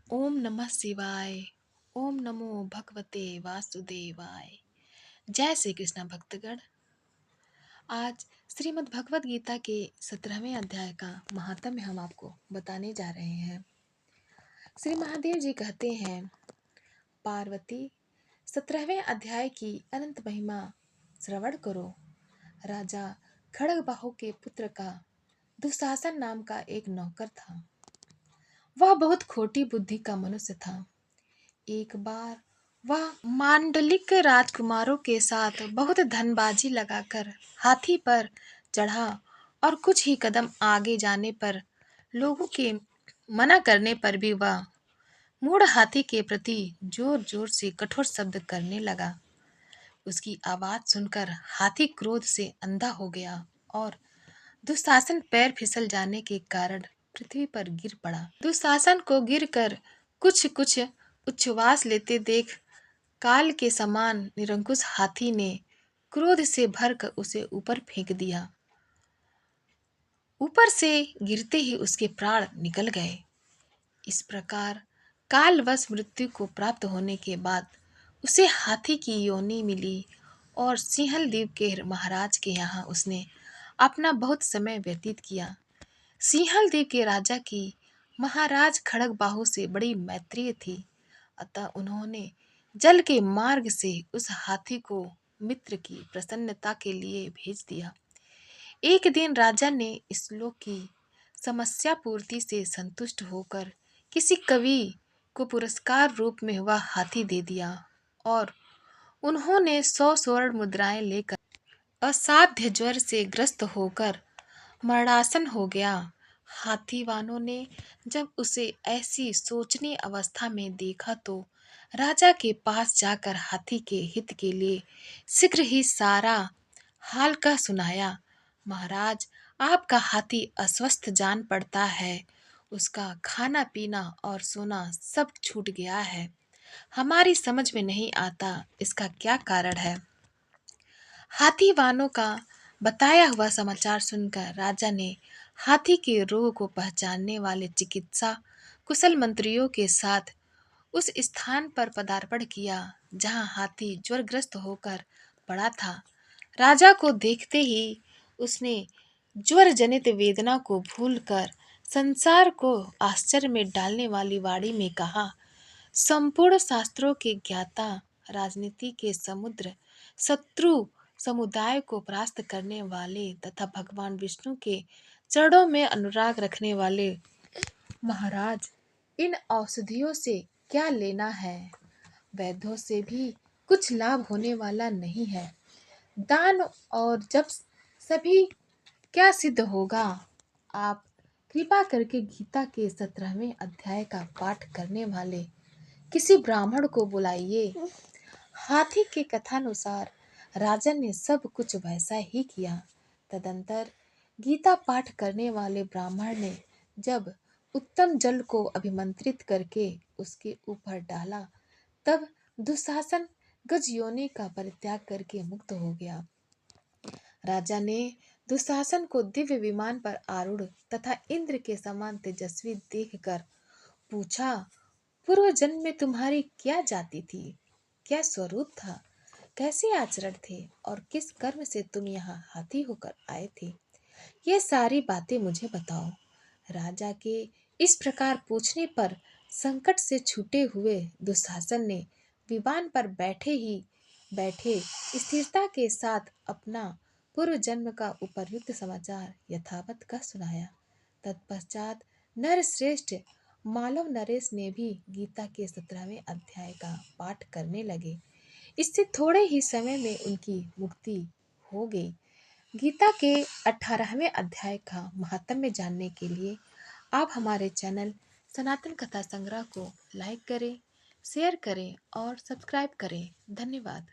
ओम नमः शिवाय। ओम नमो भगवते वासुदेवाय। जय श्री कृष्ण भक्तगण। आज श्रीमद् भगवत गीता के 17वें अध्याय का महात्म्य हम आपको बताने जा रहे हैं। श्री महादेव जी कहते हैं, पार्वती 17वें अध्याय की अनंत महिमा श्रवण करो। राजा खड़गबाहु के पुत्र का दुशासन नाम का एक नौकर था। वह बहुत खोटी बुद्धि का मनुष्य था। एक बार वह मांडलिक राजकुमारों के साथ बहुत धनबाजी लगाकर हाथी पर चढ़ा और कुछ ही कदम आगे जाने पर लोगों के मना करने पर भी वह मूढ़ हाथी के प्रति जोर जोर से कठोर शब्द करने लगा। उसकी आवाज सुनकर हाथी क्रोध से अंधा हो गया और दुशासन पैर फिसल जाने के कारण पृथ्वी पर गिर पड़ा। दुशासन को गिरकर कुछ कुछ उच्छ्वास लेते देख काल के समान निरंकुश हाथी ने क्रोध से भरकर उसे ऊपर फेंक दिया। ऊपर से गिरते ही उसके प्राण निकल गए। इस प्रकार कालवश मृत्यु को प्राप्त होने के बाद उसे हाथी की योनि मिली और सिंहल द्वीप के महाराज के यहाँ उसने अपना बहुत समय व्यतीत किया। सिंहल द्वीप के राजा की महाराज खड़गबाहु से बड़ी मैत्री थी, अतः उन्होंने जल के मार्ग से उस हाथी को मित्र की प्रसन्नता के लिए भेज दिया। एक दिन राजा ने इस लोक की समस्या पूर्ति से संतुष्ट होकर किसी कवि को पुरस्कार रूप में वह हाथी दे दिया और उन्होंने 100 स्वर्ण मुद्राएं लेकर असाध्य ज्वर से ग्रस्त होकर मरणासन हो गया। हाथीवानों ने जब उसे ऐसी सोचनीय अवस्था में देखा तो राजा के पास जाकर हाथी के हित के लिए शीघ्र ही सारा हाल का सुनाया। महाराज, आपका हाथी अस्वस्थ जान पड़ता है। उसका खाना पीना और सोना सब छूट गया है। हमारी समझ में नहीं आता इसका क्या कारण है। हाथीवानों का बताया हुआ समाचार सुनकर राजा ने हाथी के रोग को पहचानने वाले चिकित्सा कुशल मंत्रियों के साथ उस स्थान पर पदार्पण किया जहां हाथी ज्वरग्रस्त होकर पड़ा था। राजा को देखते ही उसने ज्वर जनित वेदना को भूलकर संसार को आश्चर्य में डालने वाली वाणी में कहा, संपूर्ण शास्त्रों के ज्ञाता, राजनीति के समुद्र, शत्रु समुदाय को परास्त करने वाले तथा भगवान विष्णु के चरणों में अनुराग रखने वाले महाराज, इन औषधियों से क्या लेना है। वैद्यों से भी कुछ लाभ होने वाला नहीं है। दान और जप सभी क्या सिद्ध होगा। आप कृपा करके गीता के 17वें अध्याय का पाठ करने वाले किसी ब्राह्मण को बुलाइए। हाथी के कथानुसार राजन ने सब कुछ वैसा ही किया। तदंतर गीता पाठ करने वाले ब्राह्मण ने जब उत्तम जल को अभिमंत्रित करके उसके ऊपर डाला, तब दुशासन गजयोनि का परित्याग करके मुक्त हो गया। राजा ने दुशासन को दिव्य विमान पर आरूढ़ तथा इंद्र के समान तेजस्वी देखकर पूछा, पूर्व जन्म में तुम्हारी क्या जाति थी, क्या स्वरूप था, कैसे आचरण थे और किस कर्म से तुम यहाँ हाथी होकर आए थे, ये सारी बातें मुझे बताओ। राजा के इस प्रकार पूछने पर संकट से छूटे हुए दुशासन ने विमान पर बैठे स्थिरता के साथ अपना पूर्व जन्म का उपर्युक्त समाचार यथावत का सुनाया। तत्पश्चात नरश्रेष्ठ मालव नरेश ने भी गीता के 17वें अध्याय का पाठ करने लगे। इससे थोड़े ही समय में उनकी मुक्ति हो गई। गीता के 18वें अध्याय का महात्म्य जानने के लिए आप हमारे चैनल सनातन कथा संग्रह को लाइक करें, शेयर करें और सब्सक्राइब करें। धन्यवाद।